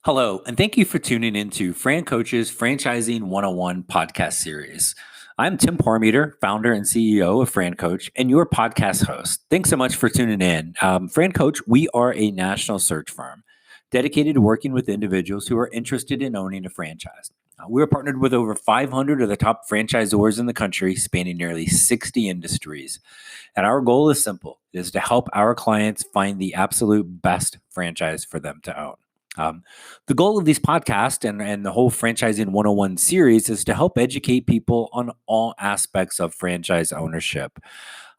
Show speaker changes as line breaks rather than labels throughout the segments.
Hello, and thank you for tuning into Fran Coach's Franchising 101 podcast series. I'm Tim Parmeter, founder and CEO of Fran Coach, and your podcast host. Thanks so much for tuning in. Fran Coach, we are a national search firm dedicated to working with individuals who are interested in owning a franchise. We're partnered with over 500 of the top franchisors in the country, spanning nearly 60 industries. And our goal is simple, it is to help our clients find the absolute best franchise for them to own. The goal of these podcasts and the whole Franchising 101 series is to help educate people on all aspects of franchise ownership.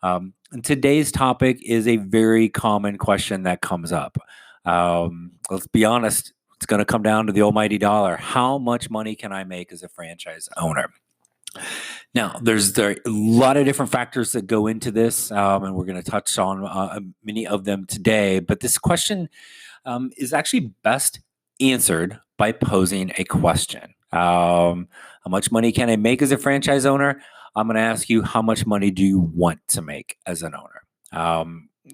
And today's topic is a very common question that comes up. Let's be honest, it's going to come down to the almighty dollar. How much money can I make as a franchise owner? Now, there are a lot of different factors that go into this, and we're going to touch on many of them today. But this question is actually best answered by posing a question. How much money can I make as a franchise owner? I'm going to ask you, how much money do you want to make as an owner?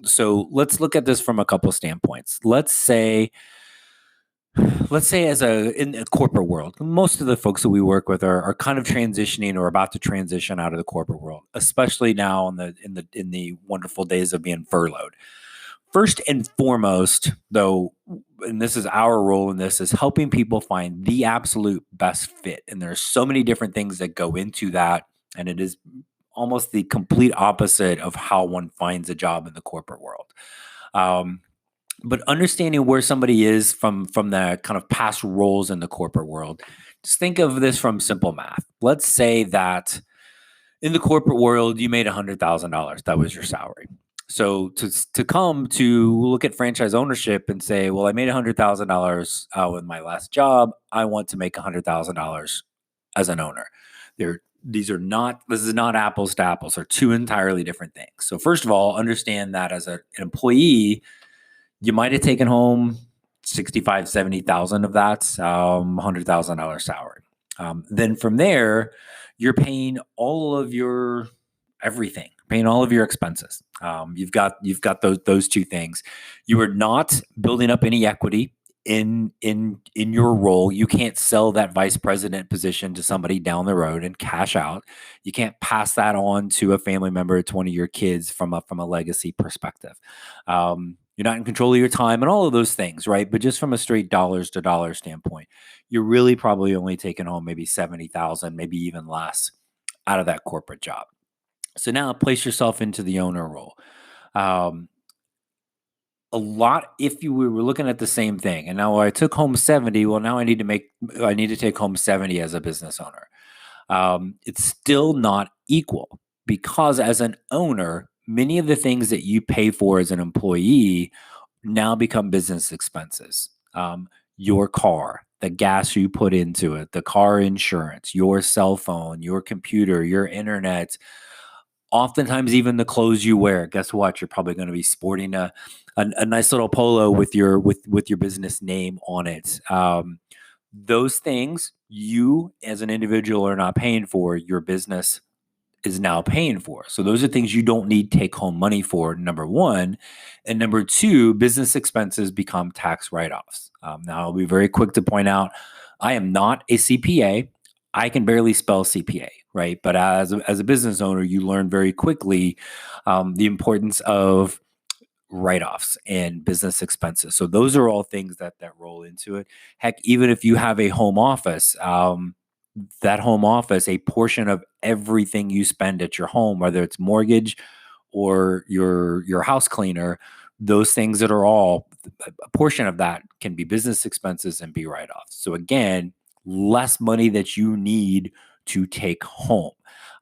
So let's look at this from a couple of standpoints. Let's say in the corporate world, most of the folks that we work with are kind of transitioning or about to transition out of the corporate world, especially now in the wonderful days of being furloughed. First and foremost, though, and this is our role in this, is helping people find the absolute best fit. And there's so many different things that go into that. And it is almost the complete opposite of how one finds a job in the corporate world. But understanding where somebody is from the kind of past roles in the corporate world, just think of this from simple math. Let's say that in the corporate world, you made $100,000. That was your salary. So to come to look at franchise ownership and say, well, I made $100,000 with my last job. I want to make $100,000 as an owner. This is not apples to apples. They're two entirely different things. So first of all, understand that as an employee, you might have taken home 65, 70,000 of that $100,000 salary. Then from there, you're paying all of your everything, paying all of your expenses. You've got those two things. You are not building up any equity in your role. You can't sell that vice president position to somebody down the road and cash out. You can't pass that on to a family member, to one of your kids from a legacy perspective. You're not in control of your time and all of those things, right? But just from a straight dollars to dollars standpoint, you're really probably only taking home maybe 70,000, maybe even less out of that corporate job. So now place yourself into the owner role. If you were looking at the same thing, and now I took home 70, well, now I need to take home 70 as a business owner. It's still not equal, because as an owner, many of the things that you pay for as an employee now become business expenses. Your car, the gas you put into it, the car insurance, your cell phone, your computer, your internet, oftentimes even the clothes you wear. Guess what? You're probably going to be sporting a nice little polo with your business name on it. Those things you as an individual are not paying for, your business is now paying for. So those are things you don't need take-home money for, number one. And number two, business expenses become tax write-offs. Now, I'll be very quick to point out, I am not a CPA. I can barely spell CPA, right? But as a business owner, you learn very quickly the importance of write-offs and business expenses. So those are all things that roll into it. Heck, even if you have a home office, that home office, a portion of everything you spend at your home, whether it's mortgage or your house cleaner, those things that are all a portion of that can be business expenses and be write-offs. So again, less money that you need to take home.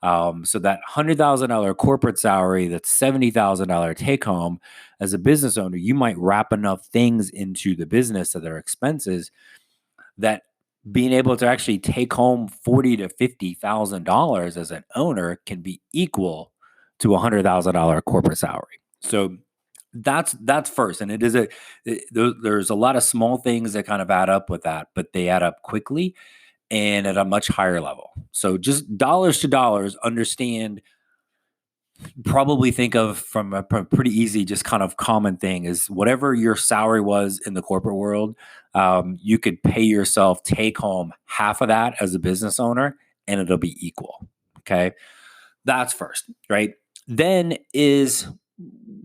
So that $100,000 corporate salary, that's $70,000 take home, as a business owner, you might wrap enough things into the business that are expenses that being able to actually take home $40,000 to $50,000 as an owner can be equal to $100,000 corporate salary. So that's first, and there's a lot of small things that kind of add up with that, but they add up quickly and at a much higher level. So just dollars to dollars, understand probably think of from a pretty easy, just kind of common thing is whatever your salary was in the corporate world, you could pay yourself take home half of that as a business owner, and it'll be equal. Okay, that's first, right? Then is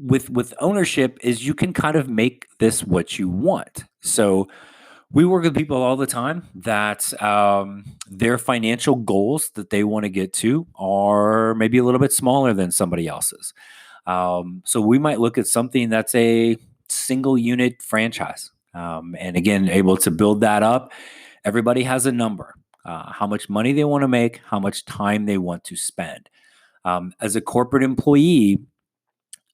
with ownership is you can kind of make this what you want. So we work with people all the time that their financial goals that they want to get to are maybe a little bit smaller than somebody else's. So we might look at something that's a single unit franchise. And again, able to build that up. Everybody has a number, how much money they want to make, how much time they want to spend. As a corporate employee,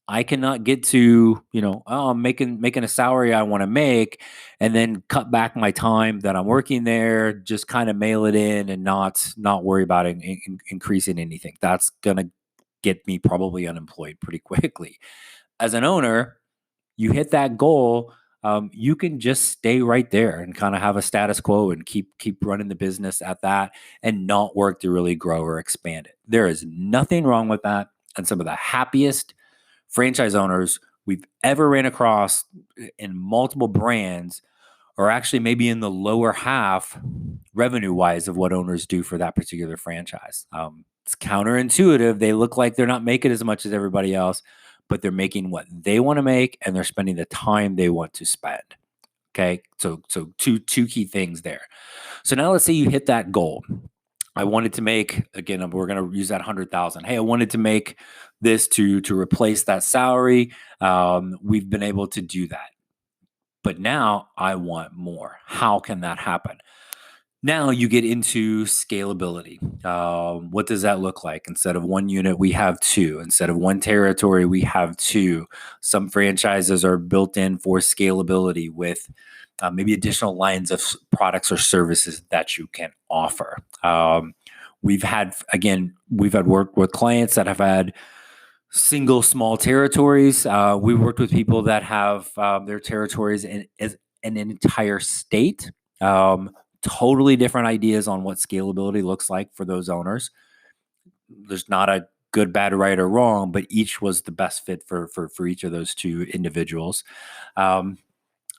I cannot get to, oh, I'm making a salary I want to make and then cut back my time that I'm working there, just kind of mail it in and not worry about increasing anything. That's going to get me probably unemployed pretty quickly. As an owner, you hit that goal, you can just stay right there and kind of have a status quo and keep running the business at that and not work to really grow or expand it. There is nothing wrong with that. And some of the happiest franchise owners we've ever ran across in multiple brands are actually maybe in the lower half revenue wise of what owners do for that particular franchise. It's counterintuitive. They look like they're not making as much as everybody else, but they're making what they want to make and they're spending the time they want to spend. Okay. So two key things there. So now let's say you hit that goal. I wanted to make, again, we're going to use that 100,000. Hey, I wanted to make this to replace that salary. We've been able to do that. But now I want more. How can that happen? Now you get into scalability. What does that look like? Instead of one unit, we have two. Instead of one territory, we have two. Some franchises are built in for scalability with maybe additional lines of products or services that you can offer. We've had work with clients that have had single small territories. We worked with people that have their territories in an entire state. Totally different ideas on what scalability looks like for those owners. There's not a good, bad, right, or wrong, but each was the best fit for each of those two individuals. And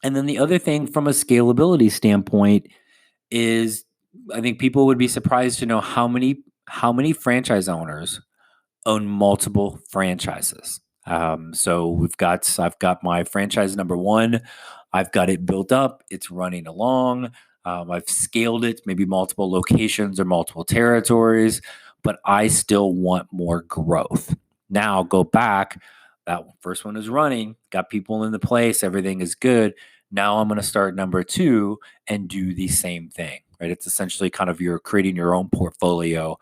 then the other thing from a scalability standpoint is I think people would be surprised to know how many franchise owners own multiple franchises. So I've got my franchise number one. I've got it built up. It's running along. I've scaled it, maybe multiple locations or multiple territories, but I still want more growth. Now go back. That first one is running, got people in the place, everything is good. Now I'm going to start number two and do the same thing, right? It's essentially kind of you're creating your own portfolio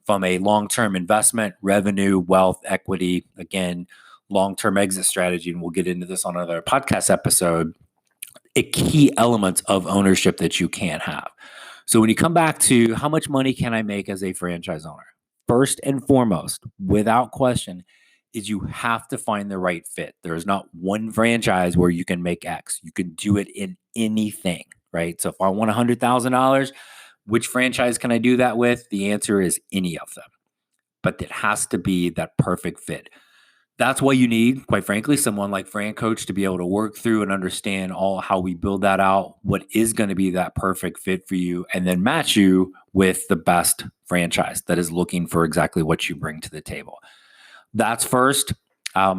from a long-term investment, revenue, wealth, equity, again, long-term exit strategy. And we'll get into this on another podcast episode. A key element of ownership that you can have. So when you come back to how much money can I make as a franchise owner? First and foremost, without question, is you have to find the right fit. There is not one franchise where you can make X. You can do it in anything, right? So if I want $100,000, which franchise can I do that with? The answer is any of them. But it has to be that perfect fit. That's why you need, quite frankly, someone like Fran Coach to be able to work through and understand all how we build that out, what is going to be that perfect fit for you, and then match you with the best franchise that is looking for exactly what you bring to the table. That's first.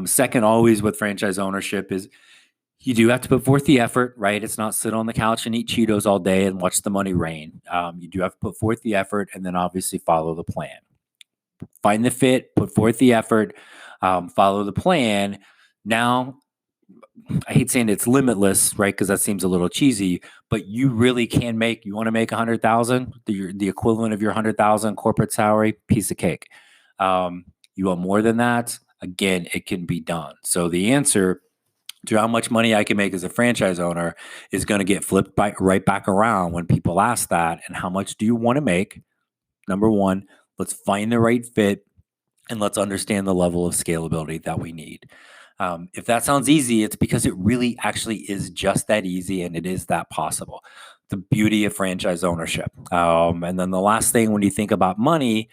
Second, always with franchise ownership is you do have to put forth the effort, right? It's not sit on the couch and eat Cheetos all day and watch the money rain. You do have to put forth the effort and then obviously follow the plan. Find the fit, put forth the effort, follow the plan. Now, I hate saying it's limitless, right? Because that seems a little cheesy, but you really can make, you want to make 100,000, the equivalent of your 100,000 corporate salary, piece of cake. You want more than that? Again, it can be done. So the answer to how much money I can make as a franchise owner is going to get flipped right back around when people ask that. And how much do you want to make? Number one, let's find the right fit and let's understand the level of scalability that we need. If that sounds easy, it's because it really actually is just that easy and it is that possible. The beauty of franchise ownership. And then the last thing when you think about money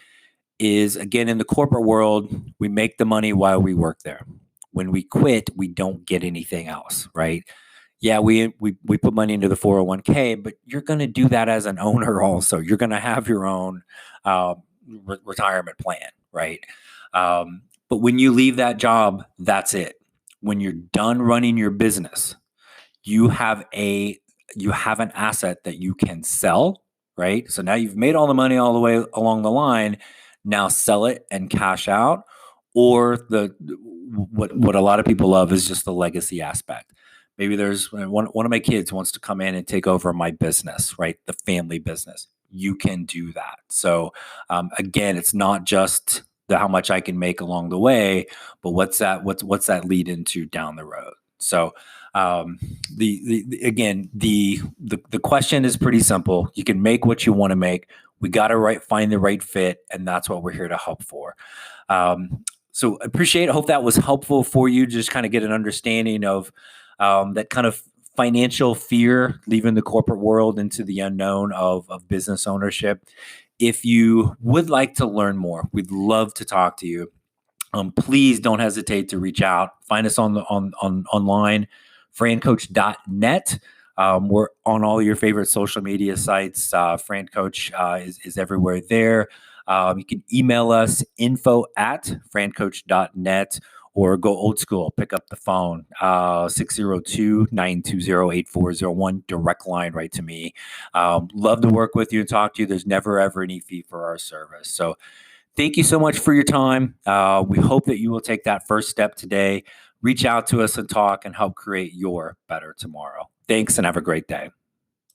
is, again, in the corporate world, we make the money while we work there. When we quit, we don't get anything else, right? Yeah, we put money into the 401k, but you're going to do that as an owner also. You're going to have your own retirement plan, right? But when you leave that job, that's it. When you're done running your business, you have an asset that you can sell, right? So now you've made all the money all the way along the line. Now sell it and cash out. Or what a lot of people love is just the legacy aspect. Maybe there's one of my kids wants to come in and take over my business, right? The family business. You can do that. So again, it's not just how much I can make along the way, but what's that lead into down the road? So the question is pretty simple. You can make what you want to make. We got to find the right fit, and that's what we're here to help for. So appreciate it. Hope that was helpful for you. Just kind of get an understanding of that kind of financial fear, leaving the corporate world into the unknown of business ownership. If you would like to learn more, we'd love to talk to you. Please don't hesitate to reach out. Find us on online, francoach.net. We're on all your favorite social media sites. FranCoach is everywhere there. You can email us info@francoach.net, or go old school. Pick up the phone, 602-920-8401, direct line right to me. Love to work with you and talk to you. There's never, ever any fee for our service. So thank you so much for your time. We hope that you will take that first step today. Reach out to us and talk and help create your better tomorrow. Thanks, and have a great day.